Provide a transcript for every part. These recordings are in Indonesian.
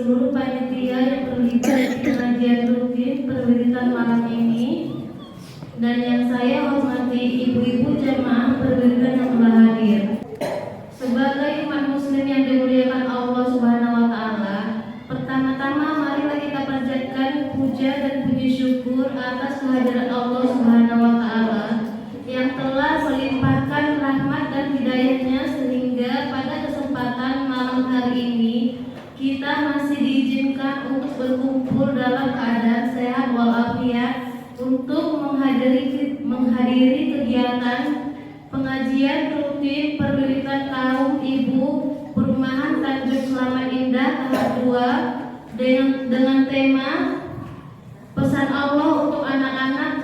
seluruh panitia yang terlibat di pengajian rutin perwiritan malam ini, dan yang saya hormati ibu-ibu jamaah perwiritan yang telah hadir. Sebagai umat muslim yang dimuliakan Allah Subhanahu wa taala, pertama-tama marilah kita panjatkan puja dan puji syukur atas kehadiran Allah Subhanahu wa taala yang telah melimpahkan rahmat dan hidayahnya sehingga pada kesempatan malam hari ini kita masih diizinkan untuk berkumpul dalam keadaan sehat walafiat untuk menghadiri kegiatan pengajian rutin perwiritan kaum ibu Perumahan Tanjung Selamat Indah tahap 2 dengan tema pesan Allah untuk anak-anak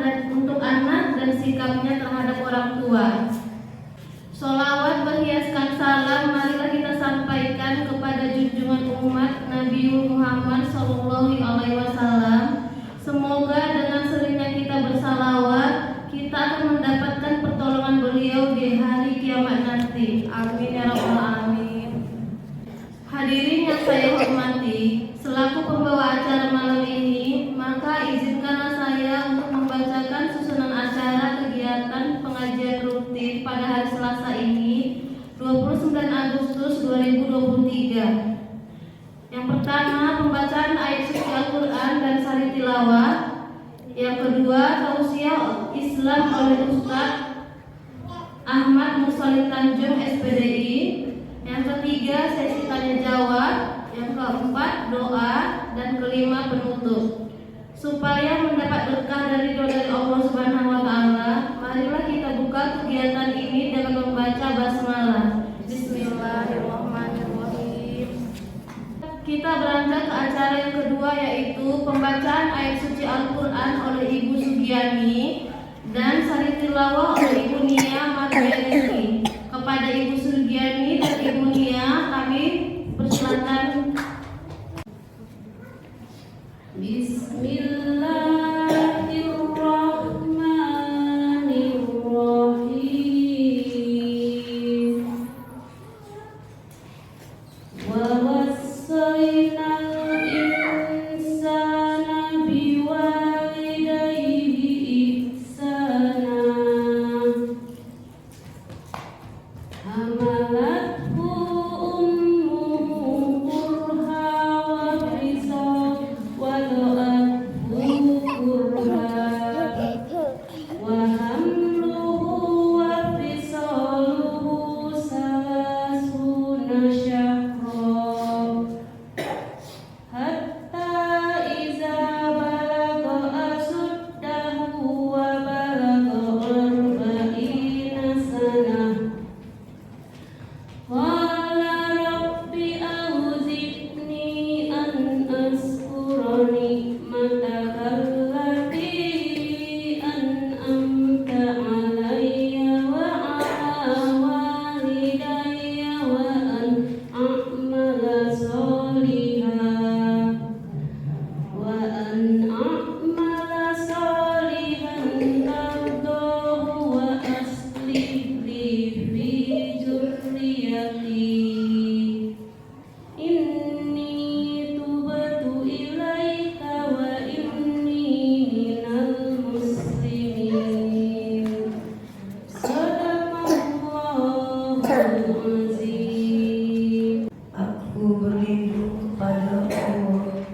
dan sikapnya terhadap orang tua. Sholawat berhiaskan salam marilah kita sampaikan kepada junjungan umat Nabi Muhammad SAW. Semoga dengan seringnya kita bersalawat, kita akan mendapatkan pertolongan beliau di hari kiamat nanti. Amin ya rabbal alamin. Hadirin yang saya hormati, selaku pembawa acara malam ini, maka izinkanlah saya untuk membacakan susunan acara kegiatan pengajian rutin pada hari Selasa ini, 29 Agustus 2023. Yang pertama, pembacaan ayat suci Al-Quran dan sari tilawah. Yang kedua, tausiah Islam oleh Ustaz Ahmad Musalim Tanjung SPDI. Yang ketiga, sesi tanya jawab. Yang keempat, doa. Dan kelima, penutup. Supaya mendapat berkah dari doa dari Allah Subhanahu wa taala, marilah kita buka kegiatan ini dengan membaca basmalah. Bismillahirrahmanirrahim. Kita beranjak ke acara yang kedua, yaitu pembacaan ayat suci Al-Quran oleh Ibu Sugiani dan sari tilawah oleh Ibu Nia Mardiani. Kepada Ibu Sugiani dan Ibu Nia kami persilakan. Bismillahirrahmanirrahim. Wa wassaynal insana biwalidayhi ihsana. Hamalathu ummuhu kurha wa wada'athu kurha wa hamluhu wa fisaluhu salasuna syahra hatta iza balagha asuddahu wa balagha arba'ina sanah. Qala rabbi awzidni an azkura ni'mataka allati an'amta alayya wa ala walidayya wa an a'mala salihan tardahu wa aslih li fi dzurriyyati inni tubtu ilaika wa inni minal muslimin. Sadaqallahul azim. Aku berlindung kepada Allah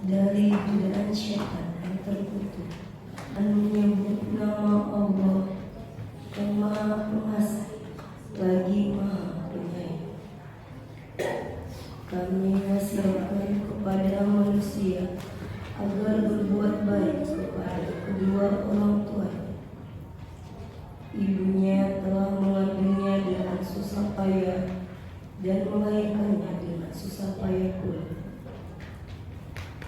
dari godaan syaitan yang terkutuk dan menyebut nama Allah yang Maha Pengasih lagi Maha Penyayang. Kami wasiatkan kepada manusia agar berbuat baik kepada kedua orang tuanya. Ibunya telah mengandungnya dengan susah payah dan melahirkannya dengan susah payah pula.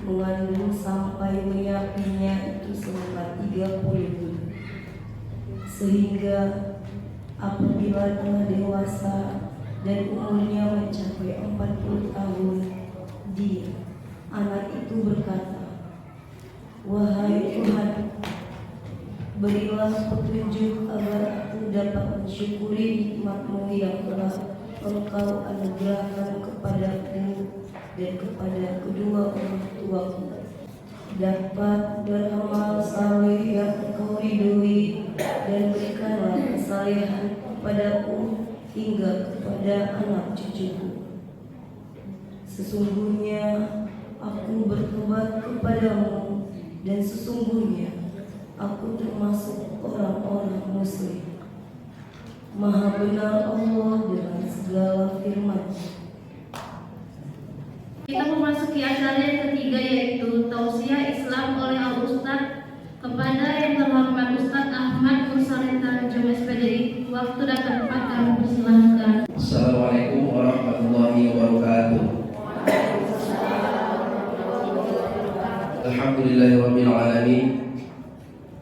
Mengandung sampai menyapinya itu selama 30 bulan, sehingga apabila telah dewasa dan umurnya mencapai 40 tahun, dia, anak itu berkata, "Wahai Tuhan, berilah petunjuk agar aku dapat mensyukuri nikmat-Mu yang telah Engkau anugerahkan kepadaku dan kepada kedua orang tuaku dapat beramal saleh yang Engkau ridhoi, dan berikanlah kesalehan kepadaku hingga kepada anak cucuku. Sesungguhnya aku bertobat kepadamu, dan sesungguhnya aku termasuk orang-orang muslim. Maha benar Allah dengan segala firman. Kita memasuki acara yang ketiga, yaitu tausiah Islam oleh Al-Ustaz kepada yang terhormat Ustaz Ahmad Mursalin Jum SPDI. Waktu dan tempat kami persilahkan. Assalamualaikum warahmatullahi wabarakatuh. Alhamdulillahirabbil alamin.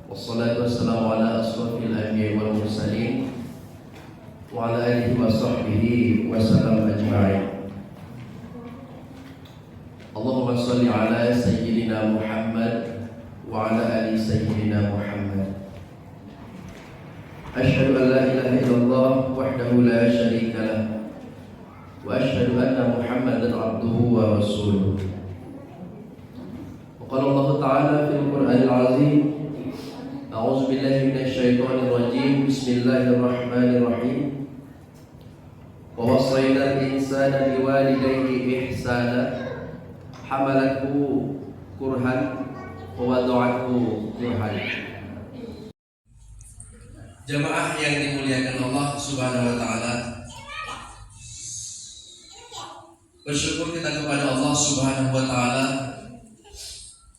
Wassalatu wassalamu ala asrofil anbiya'i wal mursalin wa ala alihi wa sahbihi wa sallam ajma'in. Allahumma salli ala sayyidina Muhammad wa ala ali sayyidina Muhammad. Asyhadu an la ilaha illallah wahdahu la syarika lah wa asyhadu anna Muhammadan abduhu wa rasuluh. Wa qala Allah ta'ala fil Qur'anil 'azim, a'udzu billahi minasy syaithanir rajim. Bismillahirrahmanirrahim. Wa wasaynal insana biwalidayhi ihsana hamalathu kurhan wa wada'athu kurhan. Jamaah yang dimuliakan Allah Subhanahu wa taala, bersyukur kita kepada Allah Subhanahu wa taala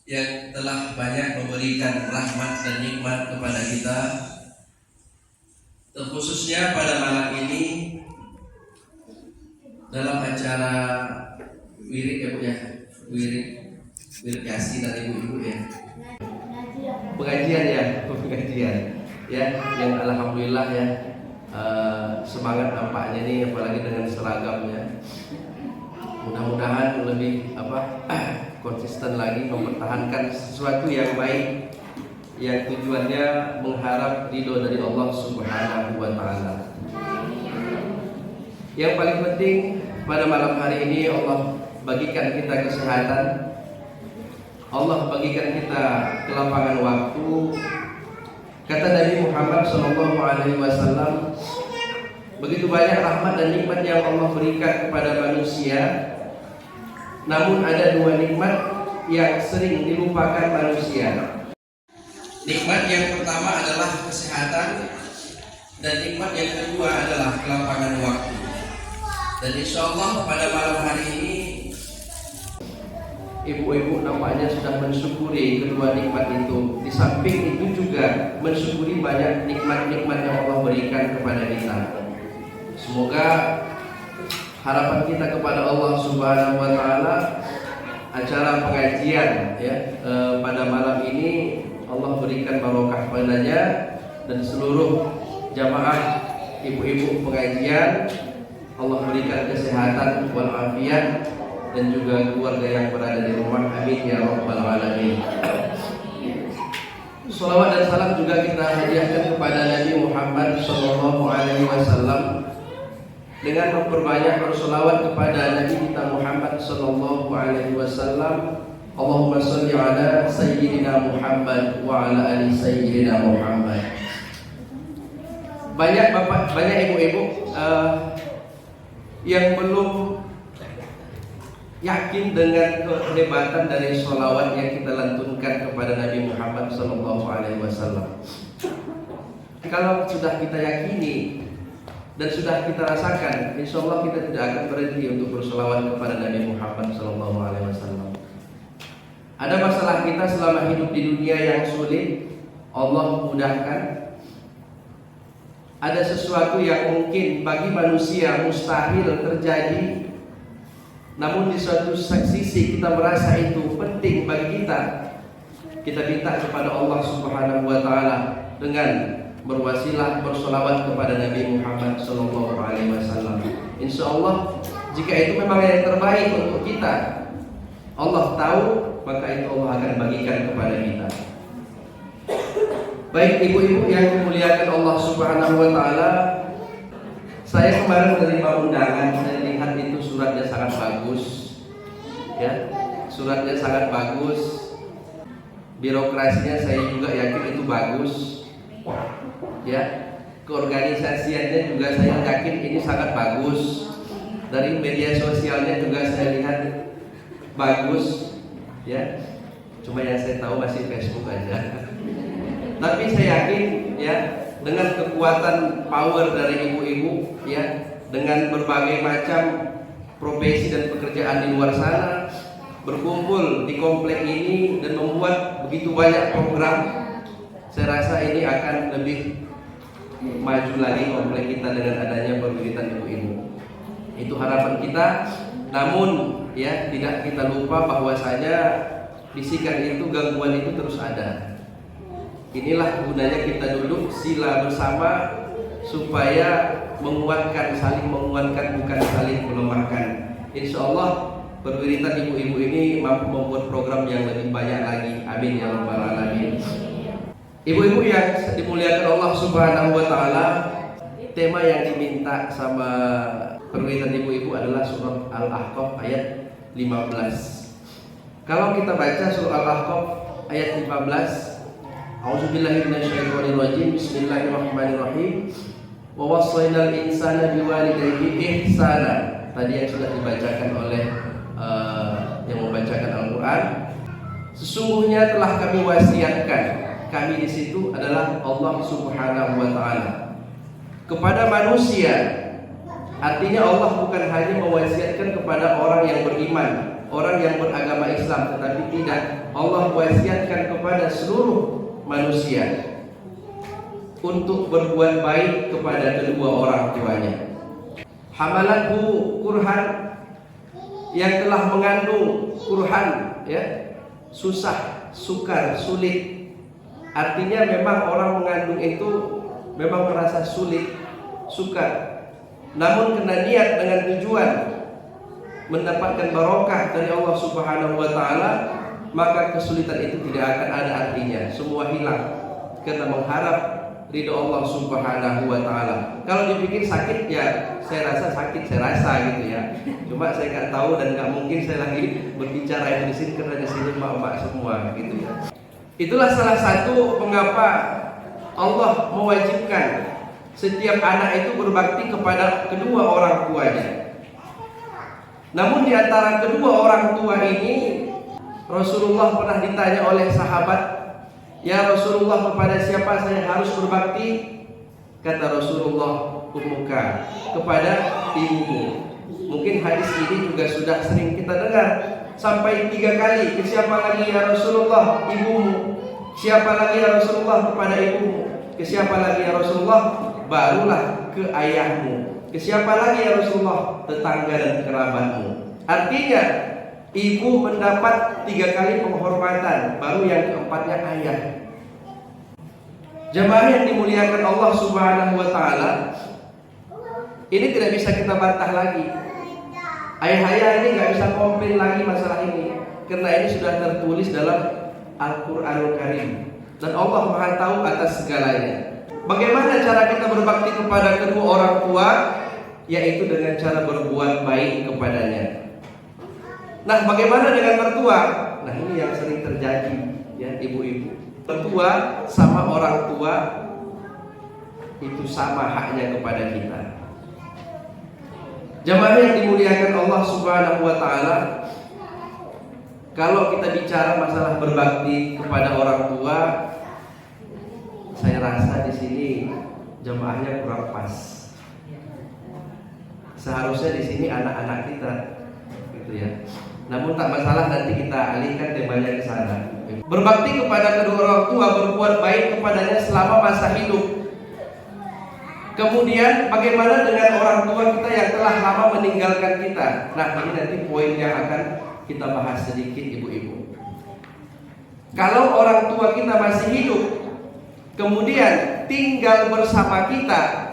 yang telah banyak memberikan rahmat dan nikmat kepada kita, terkhususnya pada malam ini dalam acara wirid ya Bu ya, wirid Yasin dan ibu-ibu ya, pengajian ya, yang alhamdulillah ya, semangat nampaknya nih, apalagi dengan seragamnya. Mudah-mudahan lebih konsisten lagi mempertahankan sesuatu yang baik, yang tujuannya mengharap ridho dari Allah Subhanahu wa taala. Yang paling penting pada malam hari ini, Allah bagikan kita kesehatan, Allah bagikan kita kelapangan waktu. Kata Nabi Muhammad SAW, begitu banyak rahmat dan nikmat yang Allah berikan kepada manusia, namun ada dua nikmat yang sering dilupakan manusia. Nikmat yang pertama adalah kesehatan, dan nikmat yang kedua adalah kelapangan waktu. Dan insya Allah pada malam hari ini ibu-ibu nampaknya sudah mensyukuri kedua nikmat itu. Di samping itu juga mensyukuri banyak nikmat-nikmat yang Allah berikan kepada kita. Semoga harapan kita kepada Allah Subhanahu wa taala, acara pengajian ya pada malam ini Allah berikan barokah padanya, dan seluruh jamaah ibu-ibu pengajian Allah berikan kesehatan wal afiat, dan juga keluarga yang berada di rumah. Amin ya rabbal alamin. Salawat dan salam juga kita hadiahkan kepada Nabi Muhammad SAW dengan memperbanyak bersolawat kepada Nabi kita Muhammad SAW. Allahumma salli ala sayyidina Muhammad wa ala ali sayyidina Muhammad. Banyak bapak, banyak ibu-ibu yang belum yakin dengan kehebatan dari sholawat yang kita lantunkan kepada Nabi Muhammad SAW. Kalau sudah kita yakini dan sudah kita rasakan, insya Allah kita tidak akan berhenti untuk bersolawat kepada Nabi Muhammad SAW. Ada masalah kita selama hidup di dunia yang sulit, Allah mudahkan. Ada sesuatu yang mungkin bagi manusia mustahil terjadi, namun di suatu sisi kita merasa itu penting bagi kita. Kita minta kepada Allah Subhanahu wa taala dengan berwasilah bersolawat kepada Nabi Muhammad SAW. Insya Allah jika itu memang yang terbaik untuk kita, Allah tahu, maka itu Allah akan bagikan kepada kita. Baik ibu-ibu yang dimuliakan Allah Subhanahu wa taala, Saya kemarin menerima undangan, saya lihat itu suratnya sangat bagus, ya, suratnya sangat bagus. Birokrasinya saya juga yakin itu bagus, ya. Keorganisasiannya juga saya yakin ini sangat bagus. Dari media sosialnya juga saya lihat bagus, ya. Cuma yang saya tahu masih Facebook aja. Tapi saya yakin, ya, dengan kekuatan power dari ibu-ibu, ya, dengan berbagai macam profesi dan pekerjaan di luar sana, berkumpul di komplek ini dan membuat begitu banyak program, saya rasa ini akan lebih maju lagi komplek kita dengan adanya perwiritan ibu-ibu. Itu harapan kita. Namun, ya, tidak kita lupa bahwasanya bisikan itu, gangguan itu terus ada. Inilah gunanya kita duduk sila bersama supaya menguatkan, saling menguatkan, bukan saling melemahkan. Insya Allah perwiritan ibu-ibu ini mampu membuat program yang lebih banyak lagi. Amin ya rabbal alamin. Ibu-ibu yang dimuliakan Allah Subhanahu wa taala, tema yang diminta sama perwiritan ibu-ibu adalah surat Al-Ahqaf ayat 15. Kalau kita baca surah Al-Ahqaf ayat 15, A'udzubillahi minasyaitonirrajim. Bismillahirrahmanirrahim. Wa wassaynal insana biwalidayhi ihsana. Tadi yang sudah dibacakan oleh yang membacakan Al-Qur'an. Sesungguhnya telah kami wasiatkan, kami di situ adalah Allah Subhanahu wa taala, kepada manusia. Artinya Allah bukan hanya mewasiatkan kepada orang yang beriman, orang yang beragama Islam, tetapi tidak, Allah wasiatkan kepada seluruh manusia untuk berbuat baik kepada kedua orang tuanya. Hamalathu kurhan, yang telah mengandung kurhan, ya, susah, sukar, sulit. Artinya memang orang mengandung itu memang merasa sulit, sukar. Namun kena niat dengan tujuan mendapatkan barokah dari Allah Subhanahu wa taala, maka kesulitan itu tidak akan ada artinya, semua hilang karena mengharap ridho Allah Subhanahu wa taala. Kalau dipikir sakit, ya saya rasa sakit, saya rasa gitu ya. Cuma saya nggak tahu dan nggak mungkin saya lagi berbicara itu di sini karena di sini mak-mak semua gitu ya. Itulah salah satu mengapa Allah mewajibkan setiap anak itu berbakti kepada kedua orang tuanya. Namun di antara kedua orang tua ini, Rasulullah pernah ditanya oleh sahabat, "Ya Rasulullah, kepada siapa saya harus berbakti?" Kata Rasulullah, "Ummuka," kepada ibumu. Mungkin hadis ini juga sudah sering kita dengar sampai 3 kali. Ke siapa lagi ya Rasulullah? Ibumu. Siapa lagi ya Rasulullah? Kepada ibumu. Ke siapa lagi ya Rasulullah? Barulah ke ayahmu. Ke siapa lagi ya Rasulullah? Tetangga dan kerabatmu. Artinya ibu mendapat 3 kali penghormatan, baru yang keempatnya ayah. Jemaah yang dimuliakan Allah Subhanahu wa taala, ini tidak bisa kita bantah lagi. Ayah-ayah ini nggak bisa komplain lagi masalah ini, karena ini sudah tertulis dalam Al-Qur'anul Karim dan Allah Maha tahu atas segalanya. Bagaimana cara kita berbakti kepada kedua orang tua? Yaitu dengan cara berbuat baik kepadanya. Nah, bagaimana dengan mertua? Nah, ini yang sering terjadi, ya ibu-ibu. Mertua sama orang tua itu sama haknya kepada kita. Jemaah yang dimuliakan Allah Subhanahu wa taala, kalau kita bicara masalah berbakti kepada orang tua, saya rasa di sini jemaahnya kurang pas. Seharusnya di sini anak-anak kita, gitu ya. Namun tak masalah, nanti kita alihkan temanya ke sana. Berbakti kepada kedua orang tua, berbuat baik kepadanya selama masa hidup. Kemudian bagaimana dengan orang tua kita yang telah lama meninggalkan kita? Nah, ini nanti poin yang akan kita bahas sedikit ibu-ibu. Kalau orang tua kita masih hidup, kemudian tinggal bersama kita,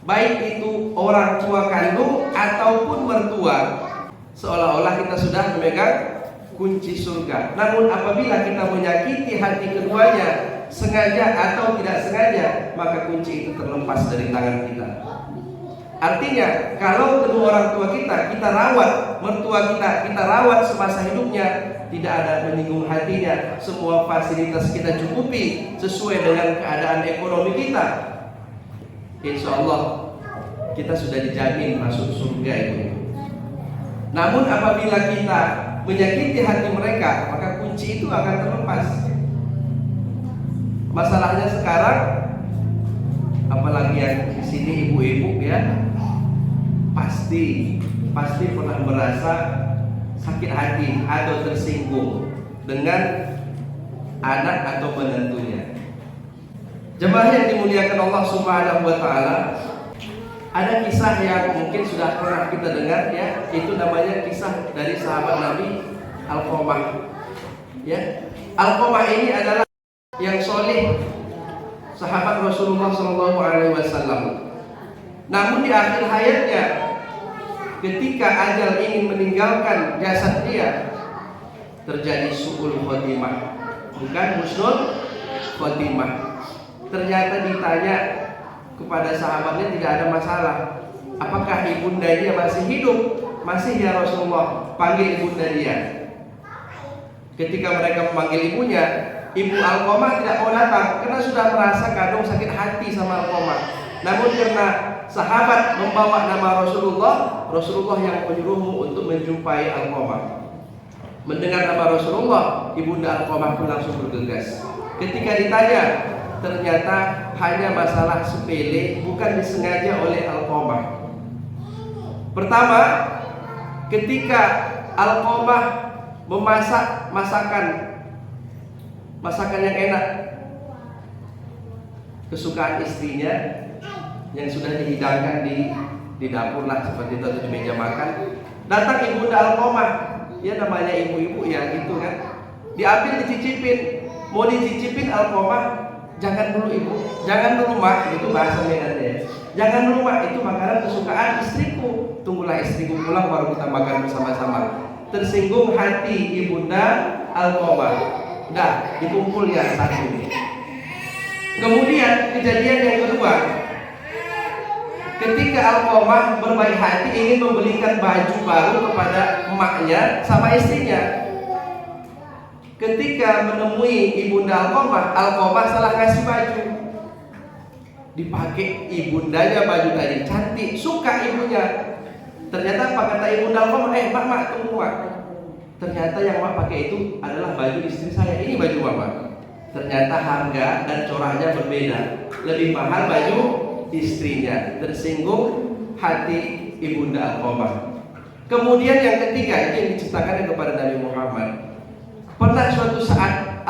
baik itu orang tua kandung ataupun mertua, seolah-olah kita sudah memegang kunci surga. Namun apabila kita menyakiti hati keduanya, sengaja atau tidak sengaja, maka kunci itu terlepas dari tangan kita. Artinya kalau kedua orang tua kita rawat, mertua kita rawat semasa hidupnya, tidak ada menyinggung hatinya, semua fasilitas kita cukupi sesuai dengan keadaan ekonomi kita, insya Allah kita sudah dijamin masuk surga itu. Namun apabila kita menyakiti hati mereka, maka kunci itu akan terlepas. Masalahnya sekarang, apalagi yang di sini ibu-ibu ya, pasti pernah merasa sakit hati atau tersinggung dengan anak atau menantunya. Jemaah yang dimuliakan Allah Subhanahu wa taala, ada kisah yang mungkin sudah pernah kita dengar ya, itu namanya kisah dari sahabat Nabi Alqamah. Ya, Alqamah ini adalah yang soleh, sahabat Rasulullah SAW. Namun di akhir hayatnya, ketika ajal ingin meninggalkan jasad dia, terjadi su'ul khotimah, bukan husnul khotimah. Ternyata ditanya kepada sahabatnya, tidak ada masalah. Apakah ibunda dia masih hidup? Masih ya Rasulullah, panggil ibunda dia. Ketika mereka memanggil ibunya, ibu Alqamah tidak mau datang karena sudah merasa kadung sakit hati sama Alqamah. Namun karena sahabat membawa nama Rasulullah yang menyuruhmu untuk menjumpai Alqamah. Mendengar nama Rasulullah, ibunda Alqamah pun langsung bergegas. Ketika ditanya, ternyata hanya masalah sepele, bukan disengaja oleh Alqamah. Pertama, ketika Alqamah memasak masakan yang enak, kesukaan istrinya yang sudah dihidangkan di dapur lah seperti itu atau di meja makan, datang ibunda Alqamah, ya namanya ibu-ibu ya gitu kan, diambil dicicipin, mau dicicipin Alqamah, jangan dulu ibu, jangan dulu mak, itu bahasa Medannya. Jangan dulu mak, itu makanan kesukaan istriku, tunggulah istriku pulang baru kita makan bersama-sama. Tersinggung hati ibunda Alqamah, dah dikumpul ya satu. Kemudian kejadian yang kedua, ketika Alqamah berbaik hati ingin membelikan baju baru kepada emaknya sama istrinya. Ketika menemui ibunda Alqamah salah kasih baju. Dipakai ibundanya baju tadi, cantik, suka ibunya. Ternyata apa kata ibunda Alqamah? Mak, tunggu mak. Ternyata yang mak pakai itu adalah baju istri saya. Ini baju mama. Ternyata harga dan coraknya berbeda. Lebih mahal baju istrinya. Tersinggung hati ibunda Alqamah. Kemudian yang ketiga, itu yang diceritakan kepada Nabi Muhammad. Pernah suatu saat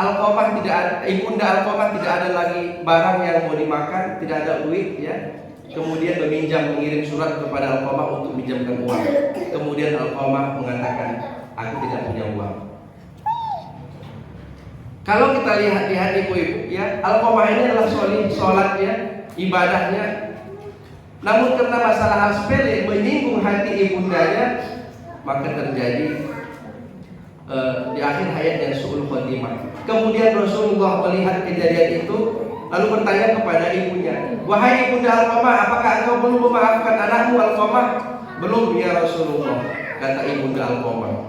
ibunda Alqamah tidak ada lagi barang yang mau dimakan, tidak ada duit ya. Kemudian mengirim surat kepada Alqamah untuk minjamkan uang. Kemudian Alqamah mengatakan, aku tidak punya uang. Kalau kita lihat ibu-ibu ya, Alqamah ini adalah sholatnya, ibadahnya. Namun karena masalah hal sepele menyinggung hati ibundanya, maka terjadi di akhir hayatnya su'ul khotimah. Kemudian Rasulullah melihat kejadian itu, lalu bertanya kepada ibunya, wahai ibunda Alqamah, apakah engkau belum memaafkan anakmu Alqamah? Belum ya Rasulullah, kata ibunda Alqamah.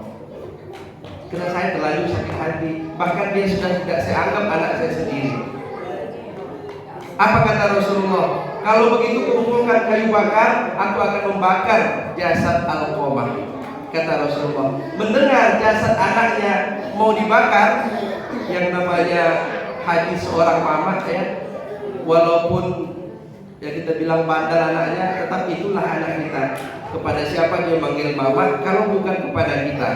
Karena saya terlanjur sakit hati, bahkan dia sudah tidak saya anggap anak saya sendiri. Apa kata Rasulullah? Kalau begitu kumpulkan kayu bakar, aku akan membakar jasad Alqamah. Kata Rasulullah, mendengar jasad anaknya mau dibakar, yang namanya hati seorang mama ya, walaupun ya kita bilang bandel anaknya, tetap itulah anak kita. Kepada siapa dia manggil mama kalau bukan kepada kita?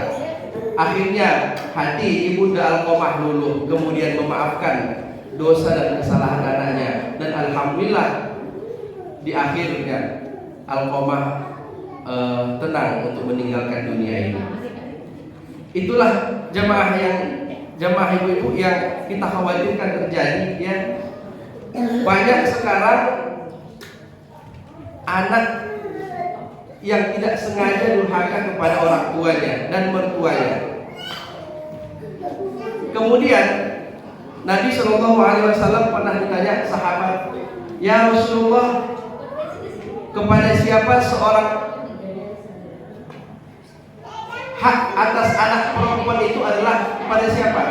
Akhirnya hati ibunda Alqamah luluh, kemudian memaafkan dosa dan kesalahan anaknya, dan alhamdulillah di akhirnya Alqamah tenang untuk meninggalkan dunia ini. Itulah jamaah ibu-ibu yang kita khawatirkan terjadi ya. Banyak sekarang anak yang tidak sengaja durhaka kepada orang tuanya dan mertuanya. Kemudian Nabi SAW pernah ditanya sahabat, ya Rasulullah, kepada siapa seorang hak atas anak perempuan itu adalah kepada siapa?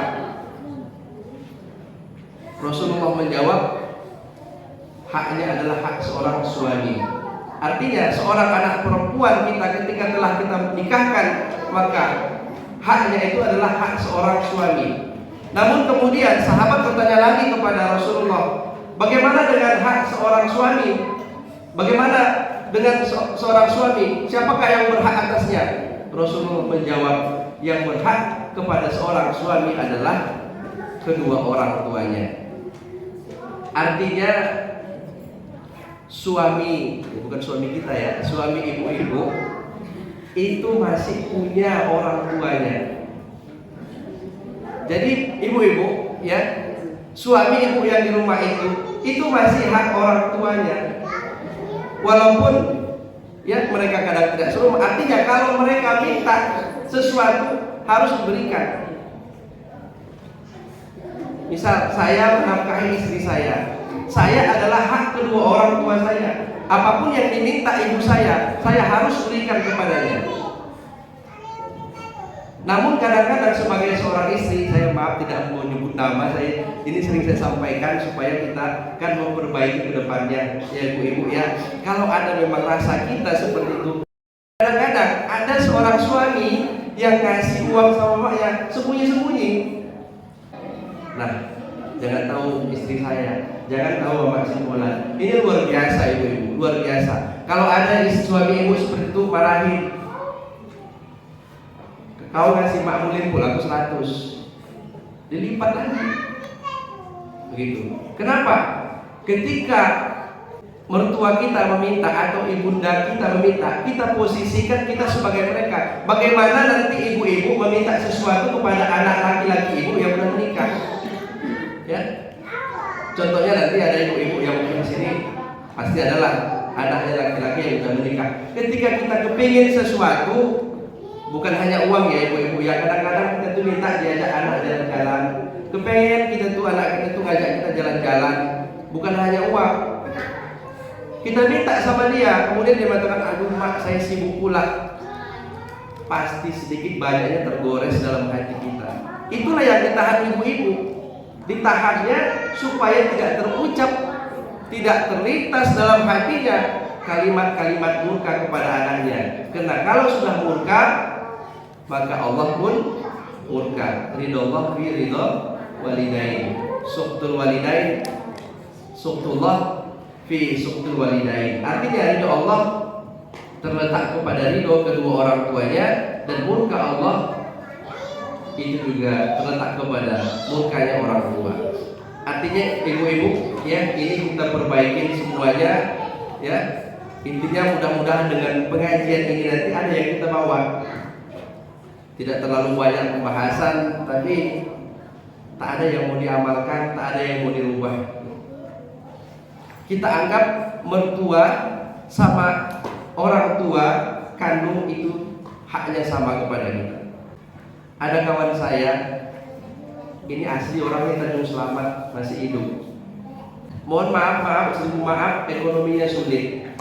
Rasulullah menjawab, haknya adalah hak seorang suami. Artinya seorang anak perempuan kita ketika telah kita nikahkan, maka haknya itu adalah hak seorang suami. Namun kemudian sahabat bertanya lagi kepada Rasulullah, bagaimana dengan hak seorang suami? Bagaimana dengan seorang suami? Siapakah yang berhak atasnya? Rasulullah menjawab, yang berhak kepada seorang suami adalah kedua orang tuanya. Artinya suami, bukan suami kita ya, suami ibu-ibu itu masih punya orang tuanya. Jadi ibu-ibu ya, suami ibu yang di rumah itu masih hak orang tuanya. Walaupun ya mereka kadang tidak suruh, artinya kalau mereka minta sesuatu harus diberikan. Misal saya menafkahi istri saya adalah hak kedua orang tua saya. Apapun yang diminta ibu saya harus berikan kepadanya. Namun kadang-kadang sebagai seorang istri, saya maaf tidak mau nyebut nama, ini sering saya sampaikan supaya kita kan memperbaiki ke depannya ya ibu-ibu ya. Kalau ada memang rasa kita seperti itu, kadang-kadang ada seorang suami yang ngasih uang sama maknya sembunyi-sembunyi. Nah, jangan tahu istri saya, jangan tahu Bapak Simbolan. Ini luar biasa ibu-ibu, luar biasa. Kalau ada suami ibu seperti itu, marahin. Kau ngasih makmum limpul, aku 100, dilipat lagi. Begitu. Kenapa? Ketika mertua kita meminta atau ibunda kita meminta, kita posisikan kita sebagai mereka. Bagaimana nanti ibu-ibu meminta sesuatu kepada anak laki-laki ibu yang belum menikah? Ya, contohnya nanti ada ibu-ibu yang mungkin di sini pasti adalah anaknya laki-laki yang sudah menikah. Ketika kita kepingin sesuatu, bukan hanya uang ya ibu-ibu ya, kadang-kadang kita tuh minta diajak anak jalan-jalan. Kepengen kita tuh anak kita tuh ngajak kita jalan-jalan, bukan hanya uang. Kita minta sama dia, kemudian dia mengatakan, aduh mak saya sibuk pula. Pasti sedikit banyaknya tergores dalam hati kita. Itulah yang ditahan ibu-ibu. Ditahannya supaya tidak terucap, tidak terlintas dalam hatinya kalimat-kalimat murka kepada anaknya. Karena kalau sudah murka, maka Allah pun murka. Ridho fi ridho walidain, suqtul walidain, suqtullah fi suqtul walidain. Artinya ridho Allah terletak kepada ridho kedua orang tuanya, dan murka Allah itu juga terletak kepada murkanya orang tua. Artinya ibu-ibu ya, ini kita perbaikin semuanya ya. Intinya mudah-mudahan dengan pengajian ini nanti ada yang kita bawa. Tidak terlalu banyak pembahasan, tapi tak ada yang mau diamalkan, tak ada yang mau dirubah. Kita anggap mertua sama orang tua kandung itu haknya sama kepada kita. Ada kawan saya, ini asli orangnya Tanjung Selamat, masih hidup. Mohon maaf, seribu maaf, ekonominya sulit.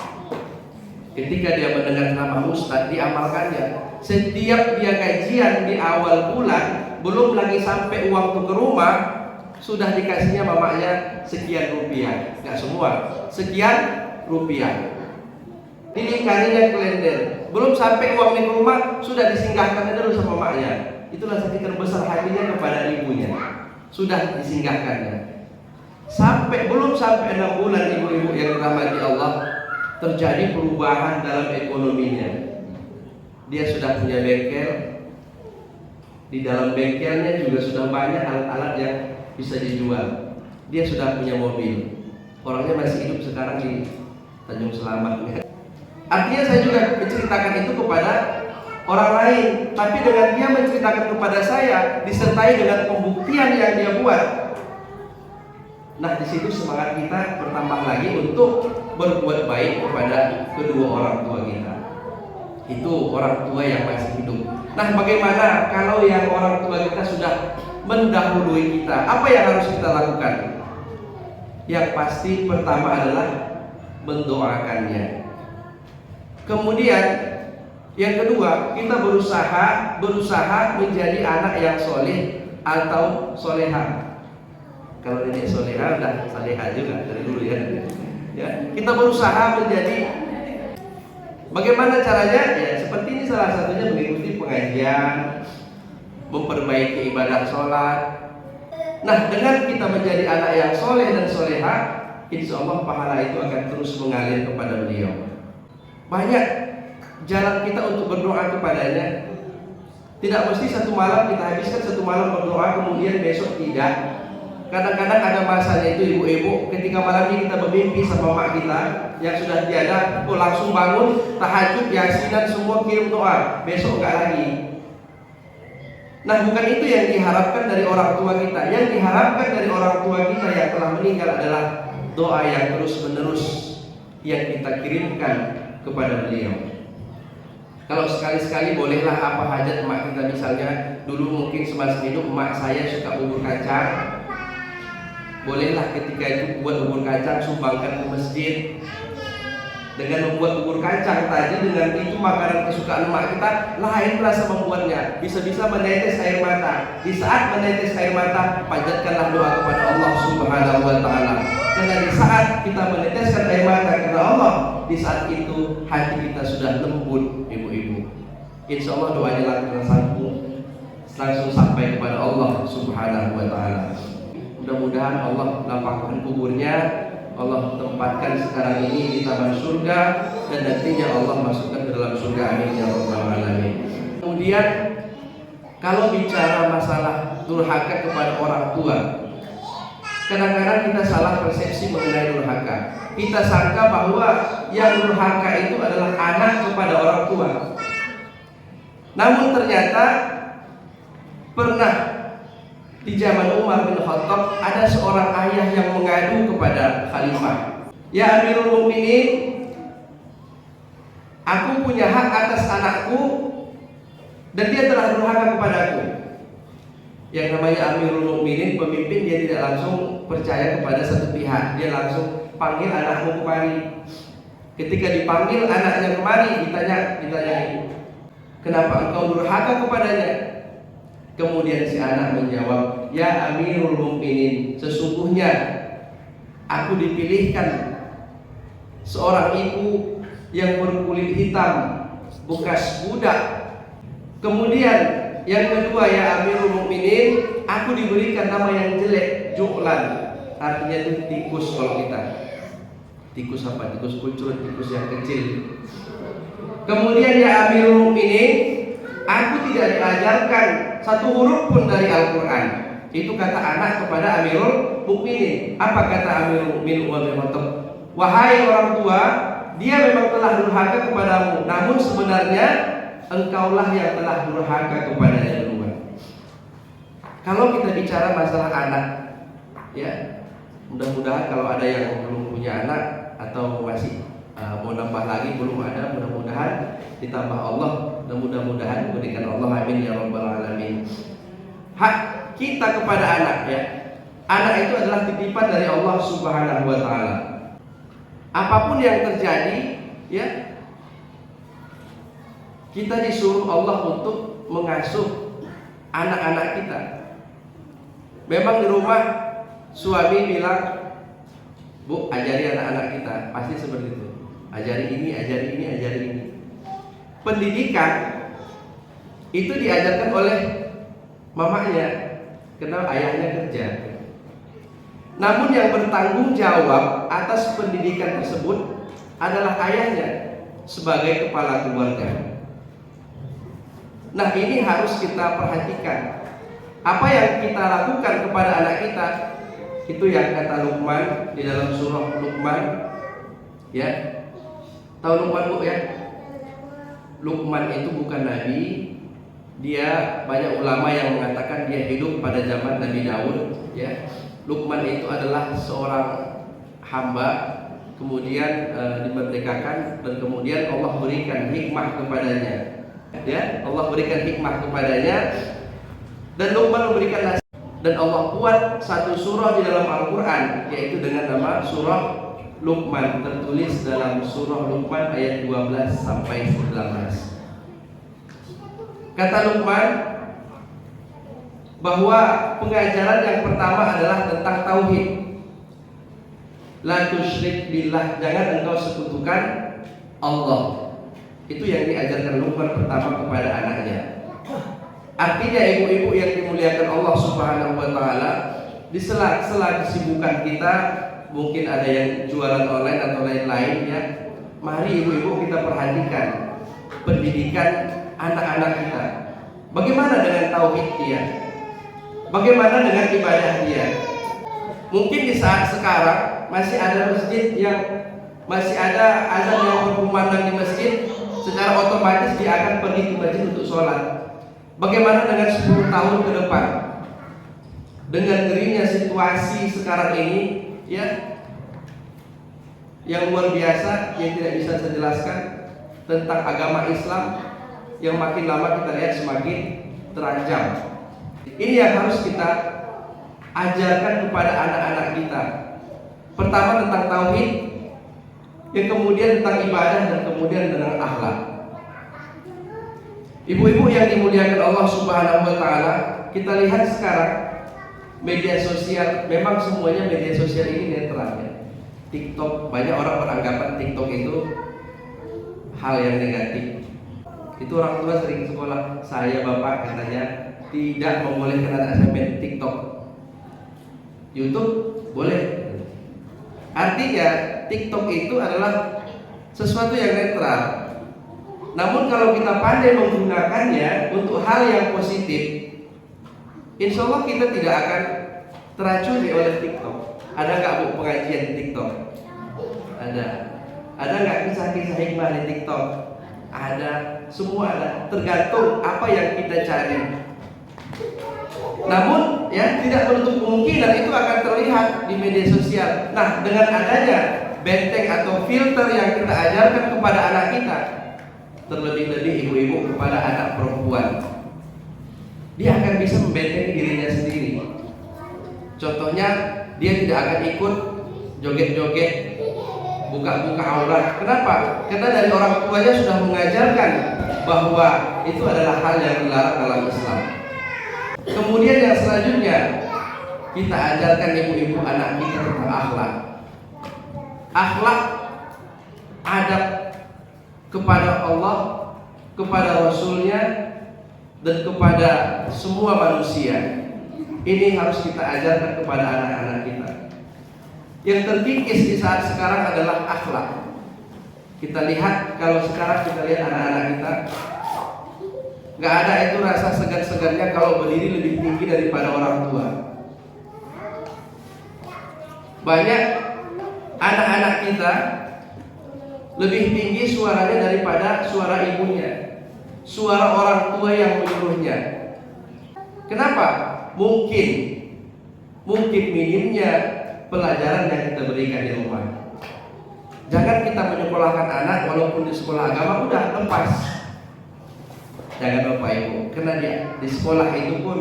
Ketika dia mendengar nama Ustadz, diamalkannya. Setiap dia gajian di awal bulan, belum lagi sampai uang tuh ke rumah, sudah dikasihnya mamanya sekian rupiah. Nggak semua, sekian rupiah. Dinikahinya kalender, belum sampai uang di rumah, sudah disinggahkan dulu sama mamanya. Itulah sakit terbesar hatinya kepada ibunya. Sudah disinggahkannya. Belum sampai 6 bulan ibu-ibu yang dirahmati Allah, terjadi perubahan dalam ekonominya. Dia sudah punya bengkel. Di dalam bengkelnya juga sudah banyak alat-alat yang bisa dijual. Dia sudah punya mobil. Orangnya masih hidup sekarang di Tanjung Selamat. Artinya saya juga menceritakan itu kepada orang lain, tapi dengan dia menceritakan kepada saya disertai dengan pembuktian yang dia buat. Nah, di situ semangat kita bertambah lagi untuk berbuat baik kepada kedua orang tua kita. Itu orang tua yang masih hidup. Nah, bagaimana kalau yang orang tua kita sudah mendahului kita? Apa yang harus kita lakukan? Yang pasti pertama adalah mendoakannya. Kemudian yang kedua, kita berusaha menjadi anak yang soleh atau soleha. Kalau ini soleha udah soleha juga dari dulu ya. Kita berusaha menjadi. Bagaimana caranya? Ya seperti ini, salah satunya mengikuti pengajian, memperbaiki ibadah sholat. Nah, dengan kita menjadi anak yang soleh dan soleha, insya Allah pahala itu akan terus mengalir kepada beliau. Banyak jalan kita untuk berdoa kepadanya. Tidak mesti satu malam kita habiskan satu malam berdoa kemudian besok tidak. Kadang-kadang ada masanya itu ibu-ibu, ketika malamnya kita bermimpi sama mak kita yang sudah tiada, langsung bangun tahajud, yasinan semua kirim doa, besok enggak lagi. Nah, bukan itu yang diharapkan dari orang tua kita. Yang diharapkan dari orang tua kita yang telah meninggal adalah doa yang terus-menerus yang kita kirimkan kepada beliau. Kalau sekali-sekali bolehlah apa hajat emak kita, misalnya dulu mungkin semasa hidup emak saya suka bubur kacang, bolehlah ketika itu buat bubur kacang, sumbangkan ke masjid. Dengan membuat bubur kacang tadi, dengan itu makanan kesukaan emak kita, lain rasa membuatnya. Bisa-bisa menetes air mata. Di saat menetes air mata, panjatkanlah doa kepada Allah Subhanahu wa Ta'ala. Karena di saat kita meneteskan air mata kepada Allah, di saat itu hati kita sudah lembut, ibu-ibu. Insya Allah doanya langsung sampai kepada Allah Subhanahu wa Ta'ala. Mudah-mudahan Allah lapangkan kuburnya, Allah tempatkan sekarang ini di taman surga, dan nantinya Allah masukkan ke dalam surga, amin ya rabbal alamin. Kemudian kalau bicara masalah durhaka kepada orang tua, kadang-kadang kita salah persepsi mengenai durhaka. Kita sangka bahwa yang durhaka itu adalah anak kepada orang tua. Namun ternyata pernah di zaman Umar bin Khattab ada seorang ayah yang mengadu kepada khalifah, "Ya Amirul Mukminin, aku punya hak atas anakku dan dia telah durhaka kepadaku." Yang namanya Amirul Mukminin, pemimpin, dia tidak langsung percaya kepada satu pihak, dia langsung panggil anakmu kemari. Ketika dipanggil anaknya kemari, ditanya, "Kenapa engkau durhaka kepadanya?" Kemudian si anak menjawab, "Ya Amirul Mukminin, sesungguhnya aku dipilihkan seorang ibu yang berkulit hitam, bekas budak. Kemudian yang kedua, ya Amirul Mukminin, aku diberikan nama yang jelek, Ju'lan." Artinya itu tikus kalau kita. Tikus apa? Tikus kucur, tikus yang kecil. Kemudian ya Amirul Mukminin, aku tidak diajarkan satu huruf pun dari Al-Quran. Itu kata anak kepada Amirul Mukminin. Apa kata Amirul Mukminin Umar bin Khattab? "Wahai orang tua, dia memang telah durhaka kepadamu, namun sebenarnya engkaulah yang telah durhaka kepadanya duluan." Kalau kita bicara masalah anak, ya mudah-mudahan kalau ada yang belum punya anak atau masih mau nambah lagi belum ada, mudah-mudahan ditambah Allah, dan mudah-mudahan diberikan Allah, amin ya rabbal alamin. Hak kita kepada anak, ya, anak itu adalah titipan dari Allah Subhanahu wa Ta'ala. Apapun yang terjadi, ya, kita disuruh Allah untuk mengasuh anak-anak kita. Memang di rumah suami bilang, "Bu, ajari anak-anak kita," pasti seperti itu. Ajari ini, ajari ini, ajari ini. Pendidikan itu diajarkan oleh mamanya, karena ayahnya kerja. Namun yang bertanggung jawab atas pendidikan tersebut adalah ayahnya sebagai kepala keluarga. Nah, ini harus kita perhatikan. Apa yang kita lakukan kepada anak kita, itu yang kata Luqman di dalam surah Luqman, ya. Tahu Luqman, Bu, ya? Luqman itu bukan nabi. Dia banyak ulama yang mengatakan dia hidup pada zaman Nabi Daud, ya. Luqman itu adalah seorang hamba, kemudian dimerdekakan, dan kemudian Allah berikan hikmah kepadanya, ya. Allah berikan hikmah kepadanya, dan Luqman memberikan nasihat. Dan Allah buat satu surah di dalam Al-Quran, yaitu dengan nama surah Luqman tertulis dalam surah Luqman ayat 12 sampai 19. Kata Luqman bahwa pengajaran yang pertama adalah tentang tauhid. La tusyrik billah, jangan engkau sekutukan Allah. Itu yang diajarkan Luqman pertama kepada anaknya. Artinya ibu-ibu yang dimuliakan Allah Subhanahu wa taala, di sela-sela kesibukan kita, mungkin ada yang jualan online atau lain-lain ya. Mari ibu-ibu kita perhatikan pendidikan anak-anak kita. Bagaimana dengan tauhid dia? Bagaimana dengan ibadah dia? Mungkin di saat sekarang masih ada masjid yang masih ada azan yang berkumandang di masjid, secara otomatis dia akan pergi ke masjid untuk sholat. Bagaimana dengan 10 tahun ke depan? Dengan dirinya situasi sekarang ini ya, yang luar biasa, yang tidak bisa saya jelaskan tentang agama Islam, yang makin lama kita lihat semakin terancam. Ini yang harus kita ajarkan kepada anak-anak kita. Pertama tentang tauhid, yang kemudian tentang ibadah, dan kemudian tentang akhlak. Ibu-ibu yang dimuliakan Allah Subhanahu wa taala, kita lihat sekarang media sosial, memang semuanya media sosial ini netral ya. TikTok, banyak orang beranggapan TikTok itu hal yang negatif. Itu orang tua sering sekolah, saya bapak katanya tidak membolehkan anak saya main TikTok. YouTube boleh. Artinya TikTok itu adalah sesuatu yang netral. Namun kalau kita pandai menggunakannya untuk hal yang positif, insya Allah kita tidak akan teracuni oleh TikTok. Ada nggak bu pengajian di TikTok? Ada. Ada nggak kisah-kisah hikmah di TikTok? Ada. Semua ada. Tergantung apa yang kita cari. Namun ya tidak menutup kemungkinan itu akan terlihat di media sosial. Nah, dengan adanya benteng atau filter yang kita ajarkan kepada anak kita, terlebih-lebih ibu-ibu kepada anak perempuan, dia akan bisa membentengi dirinya sendiri. Contohnya, dia tidak akan ikut joget-joget, buka-buka aurat. Kenapa? Karena dari orang tuanya sudah mengajarkan bahwa itu adalah hal yang dilarang dalam Islam. Kemudian yang selanjutnya, kita ajarkan ibu-ibu anak kita tentang akhlak. Akhlak, adab kepada Allah, kepada Rasulnya, dan kepada semua manusia. Ini harus kita ajarkan kepada anak-anak kita. Yang terkikis di saat sekarang adalah akhlak. Kita lihat, kalau sekarang kita lihat anak-anak kita, gak ada itu rasa segan-segannya kalau berdiri lebih tinggi daripada orang tua. Banyak anak-anak kita lebih tinggi suaranya daripada suara ibunya, suara orang tua yang menyuruhnya. Kenapa? Mungkin minimnya pelajaran yang kita berikan di rumah. Jangan kita menyekolahkan anak walaupun di sekolah agama udah lepas. Jangan Bapak Ibu, karena di sekolah itu pun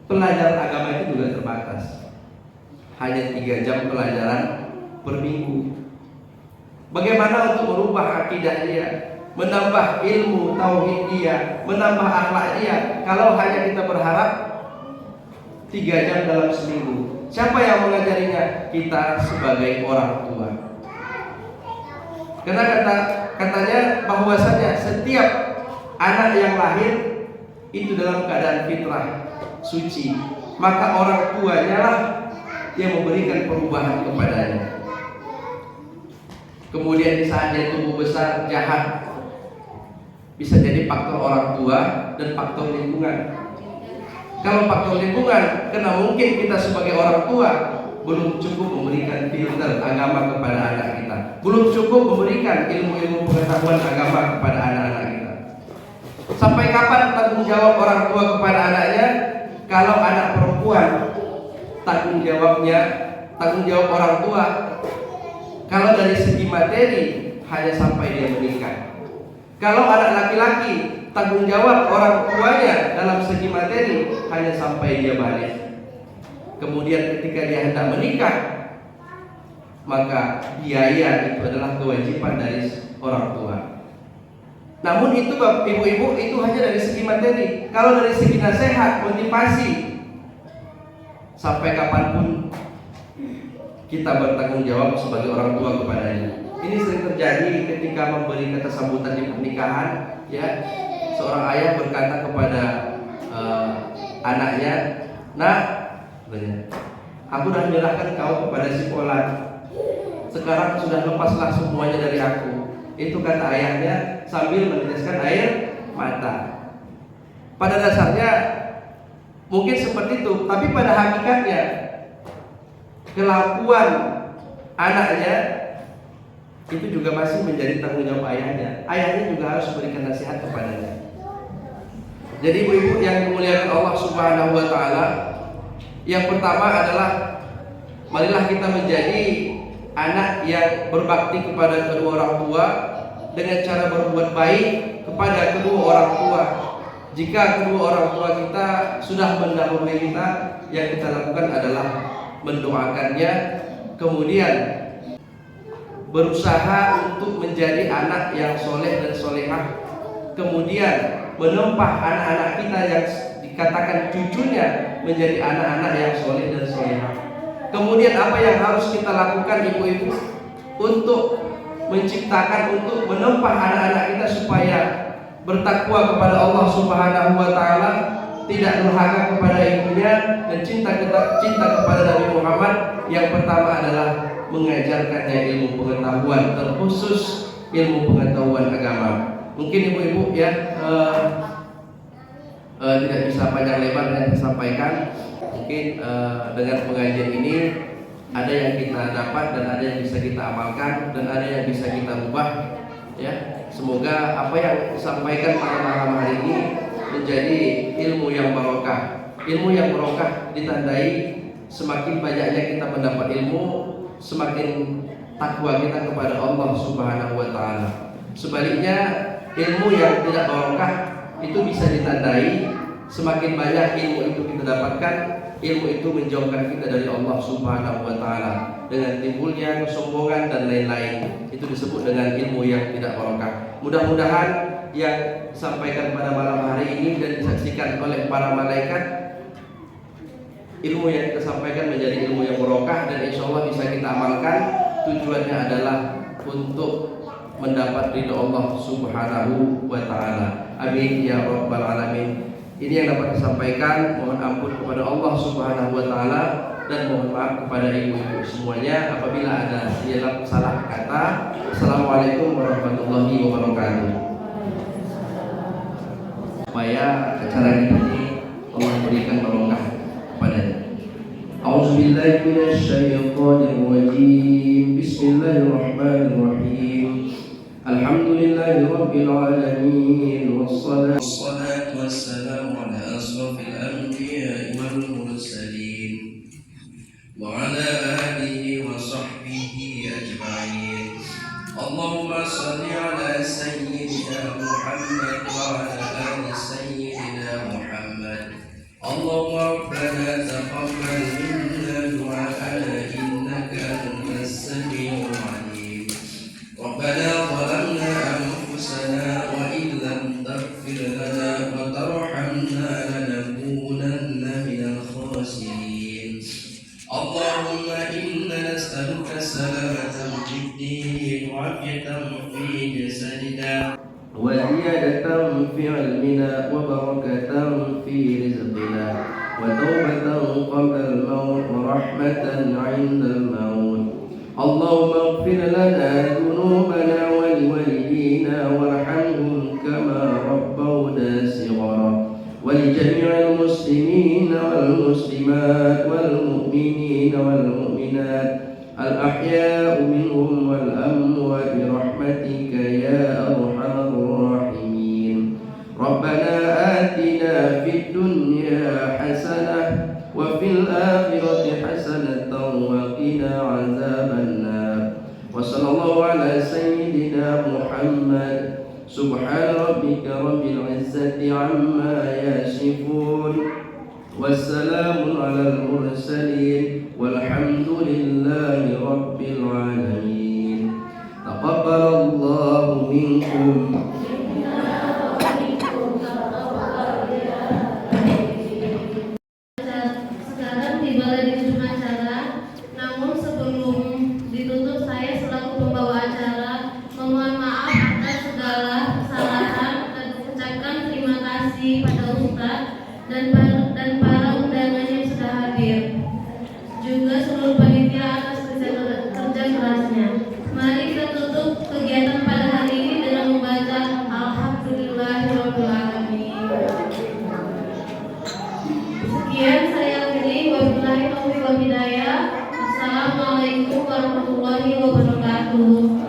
pelajaran agama itu juga terbatas. Hanya 3 jam pelajaran per minggu. Bagaimana untuk merubah akidah dia, menambah ilmu tauhid dia, menambah akhlak dia, kalau hanya kita berharap 3 jam dalam seminggu? Siapa yang mengajarinya? Kita sebagai orang tua. Karena katanya bahwasanya setiap anak yang lahir itu dalam keadaan fitrah suci, maka orang tuanya lah yang memberikan perubahan kepadanya. Kemudian di saat dia tumbuh besar jahat, bisa jadi faktor orang tua dan faktor lingkungan. Kalau faktor lingkungan, karena mungkin kita sebagai orang tua belum cukup memberikan filter agama kepada anak kita, belum cukup memberikan ilmu-ilmu pengetahuan agama kepada anak-anak kita. Sampai kapan tanggung jawab orang tua kepada anaknya? Kalau anak perempuan, tanggung jawab orang tua. Kalau dari segi materi, hanya sampai dia menikah. Kalau anak laki-laki, tanggung jawab orang tuanya dalam segi materi hanya sampai dia balik. Kemudian ketika dia hendak menikah, maka biaya itu adalah kewajiban dari orang tua. Namun itu Bapak Ibu-ibu itu hanya dari segi materi. Kalau dari segi nasihat, motivasi, sampai kapanpun kita bertanggung jawab sebagai orang tua kepadanya. Ini sering terjadi ketika memberi kata sambutan di pernikahan, ya. Seorang ayah berkata kepada anaknya, "Nak, aku dah menyerahkan kau kepada si Polan. Sekarang sudah lepaslah semuanya dari aku." Itu kata ayahnya sambil meneteskan air mata. Pada dasarnya mungkin seperti itu, tapi pada hakikatnya kelakuan anaknya itu juga masih menjadi tanggung jawab ayahnya. Ayahnya juga harus memberikan nasihat kepadanya. Jadi ibu-ibu yang dimuliakan Allah Subhanahu wa taala, yang pertama adalah marilah kita menjadi anak yang berbakti kepada kedua orang tua dengan cara berbuat baik kepada kedua orang tua. Jika kedua orang tua kita sudah mendahului kita, yang kita lakukan adalah mendoakannya, kemudian berusaha untuk menjadi anak yang soleh dan solehah, kemudian menempah anak-anak kita yang dikatakan cucunya menjadi anak-anak yang soleh dan solehah. Kemudian apa yang harus kita lakukan ibu-ibu untuk menciptakan, untuk menempah anak-anak kita supaya bertakwa kepada Allah Subhanahu wa taala, tidak durhaka kepada ibunya, dan cinta kepada Nabi Muhammad. Yang pertama adalah mengajarkannya ilmu pengetahuan, terkhusus ilmu pengetahuan agama. Mungkin ibu-ibu ya tidak bisa panjang lebar yang disampaikan. Mungkin dengan pengajian ini ada yang kita dapat dan ada yang bisa kita amalkan dan ada yang bisa kita ubah, ya. Semoga apa yang disampaikan pada malam hari ini menjadi ilmu yang barokah. Ilmu yang barokah ditandai semakin banyaknya kita mendapat ilmu, semakin takwa kita kepada Allah Subhanahu wa taala. Sebaliknya, ilmu yang tidak barokah itu bisa ditandai semakin banyak ilmu itu kita dapatkan, ilmu itu menjauhkan kita dari Allah Subhanahu wa taala dengan timbulnya kesombongan dan lain-lain. Itu disebut dengan ilmu yang tidak barokah. Mudah-mudahan yang disampaikan pada malam hari ini dan disaksikan oleh para malaikat, ilmu yang kita sampaikan menjadi ilmu yang barokah dan insya Allah bisa kita amalkan. Tujuannya adalah untuk mendapat ridho Allah Subhanahu wa taala. Amin ya rabbal alamin. Ini yang dapat disampaikan. Mohon ampun kepada Allah Subhanahu wa taala dan mohon maaf kepada ibu-ibu semuanya apabila ada salah kata. Assalamualaikum warahmatullahi wabarakatuh. Supaya acara ini Allah berikan barokah kepadanya. A'udzubillahi minasyaitonir rajim. Bismillahirrahmanirrahim. Alhamdulillahi rabbil alamin wassalatu wassalamu ala asrafil anbiya'i wal mursalin wa ala alihi wa sahbihi ajma'in. Allahumma salli ala sayyidina Muhammad wa ala ali sayyidina Muhammad. Allahumma rabbana taqabbal minna du'a'ana innaka antas sami'ul 'alim. Rabbana zalamna anfusana wa in lam taghfir lana wa tarhamna lanakunanna minal khasirin. Allahumma inna nas'aluka salamatan fid din wa 'afiyatan fi jasadina wa ziyadatan fi 'ilmina wa barakatan fi rizqina wa tawbatan qabla al-maut wa rahmatan 'inda al-maut. Allahumma ighfir lana dhunubana wa liwalidina warhamhum kama rabbawna shighara wa li jami'il muslimina wal muslimat wal mu'minina wal mu'minat al ahya'u minhum wal amwat bi rahmatika ya arhamar rahimin. Rabbana atina fid dunya hasanah wa fil akhirati hasanatan wa qina azaban nar. Wa sallallahu ala sayyidina Muhammad. Subhana rabbika rabbil izzati amma yasifun والسلام على المرسلين والحمد لله رب العالمين. تقبل الله منكم. Sekarang tiba di ujung acara, namun sebelum ditutup saya selaku pembawa acara memohon maaf atas segala kesalahan dan mengucapkan terima kasih pada Ustadz dan para undangan yang sudah hadir, juga seluruh panitia atas kerja kerasnya. Mari kita tutup kegiatan pada hari ini dengan membaca Alhamdulillahirabbil alamin. Sekian saya akhiri, wabillahi taufiq wal hidayah. Assalamualaikum warahmatullahi wabarakatuh.